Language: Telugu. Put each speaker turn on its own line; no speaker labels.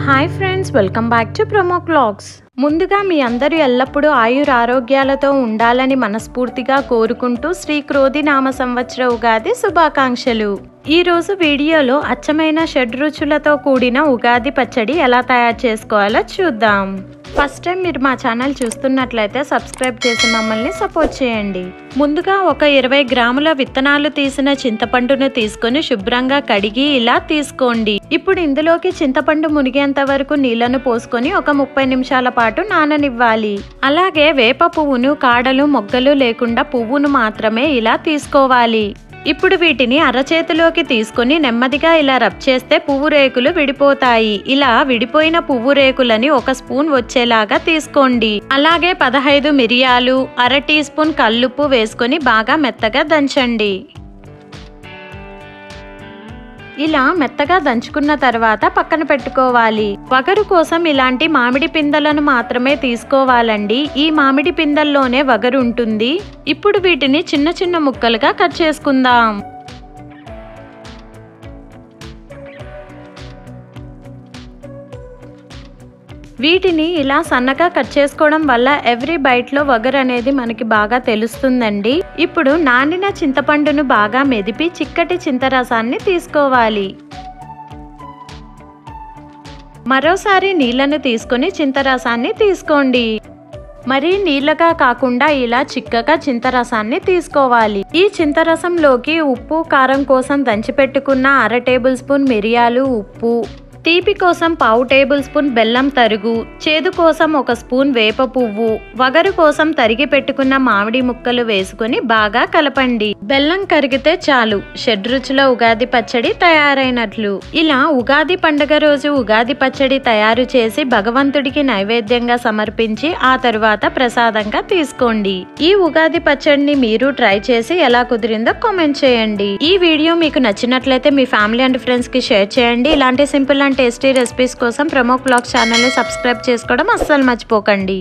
Hi friends, welcome back to promo vlogs. ముందుగా మీ అందరూ ఎల్లప్పుడూ ఆరోగ్యాలతో ఉండాలని మనస్ఫూర్తిగా కోరుకుంటూ శ్రీ క్రోధి నామ సంవత్సర ఉగాది శుభాకాంక్షలు. ఈ రోజు వీడియోలో అచ్చమైన షడ్రుచులతో కూడిన ఉగాది పచ్చడి ఎలా తయారు చేసుకోవాలో చూద్దాం. ఫస్ట్ టైం మీరు మా ఛానల్ చూస్తున్నట్లయితే సబ్స్క్రైబ్ చేసి మమ్మల్ని సపోర్ట్ చేయండి. ముందుగా ఒక 20 గ్రాముల విత్తనాలు తీసిన చింతపండును తీసుకొని శుభ్రంగా కడిగి ఇలా తీసుకోండి. ఇప్పుడు ఇందులోకి చింతపండు మునిగేంత వరకు నీళ్లను పోసుకొని ఒక 30 నిమిషాల పాటు నాననివ్వాలి. అలాగే వేప పువ్వును కాడలు మొగ్గలు లేకుండా పువ్వును మాత్రమే ఇలా తీసుకోవాలి. ఇప్పుడు వీటిని అరచేతిలోకి తీసుకొని నెమ్మదిగా ఇలా రబ్ చేస్తే పువ్వు రేకులు విడిపోతాయి. ఇలా విడిపోయిన పువ్వు రేకులని 1 స్పూన్ వచ్చేలాగా తీసుకోండి. అలాగే 15 మిరియాలు, అర టీ స్పూన్ కల్లుప్పు వేసుకొని బాగా మెత్తగా దంచండి. ఇలా మెత్తగా దంచుకున్న తర్వాత పక్కన పెట్టుకోవాలి. వగరు కోసం ఇలాంటి మామిడి పిందెలను మాత్రమే తీసుకోవాలండి. ఈ మామిడి పిందెల్లోనే వగరు ఉంటుంది. ఇప్పుడు వీటిని చిన్న చిన్న ముక్కలుగా కట్ చేసుకుందాం. వీటిని ఇలా సన్నగా కట్ చేసుకోవడం వల్ల ఎవ్రీ బైట్ లో వగరు అనేది మనకి బాగా తెలుస్తుందండి. ఇప్పుడు నానిన చింతపండును బాగా మెదిపి చిక్కటి చింతరసాన్ని తీసుకోవాలి. మరోసారి నీళ్లను తీసుకొని చింతరసాన్ని తీసుకోండి. మరీ నీళ్ళగా కాకుండా ఇలా చిక్కగా చింతరసాన్ని తీసుకోవాలి. ఈ చింతరసంలోకి ఉప్పు కారం కోసం దంచిపెట్టుకున్న అర టేబుల్ స్పూన్ మిరియాలు, ఉప్పు, తీపి కోసం పావు టేబుల్ స్పూన్ బెల్లం తరుగు, చేదు కోసం 1 స్పూన్ వేప పువ్వు, వగరు కోసం తరిగి పెట్టుకున్న మామిడి ముక్కలు వేసుకుని బాగా కలపండి. బెల్లం కరిగితే చాలు, షడ్రుచుల ఉగాది పచ్చడి తయారైనట్లు. ఇలా ఉగాది పండుగ రోజు ఉగాది పచ్చడి తయారు చేసి భగవంతుడికి నైవేద్యంగా సమర్పించి ఆ తరువాత ప్రసాదంగా తీసుకోండి. ఈ ఉగాది పచ్చడిని మీరు ట్రై చేసి ఎలా కుదిరిందో కామెంట్ చేయండి. ఈ వీడియో మీకు నచ్చినట్లయితే మీ ఫ్యామిలీ అండ్ ఫ్రెండ్స్ కి షేర్ చేయండి. ఇలాంటి సింపుల్ అండ్ టేస్టీ రెసిపీస్ కోసం ప్రొమో వ్లాగ్స్ ఛానల్ ని సబ్స్క్రైబ్ చేసుకోవడం అస్సలు మర్చిపోకండి.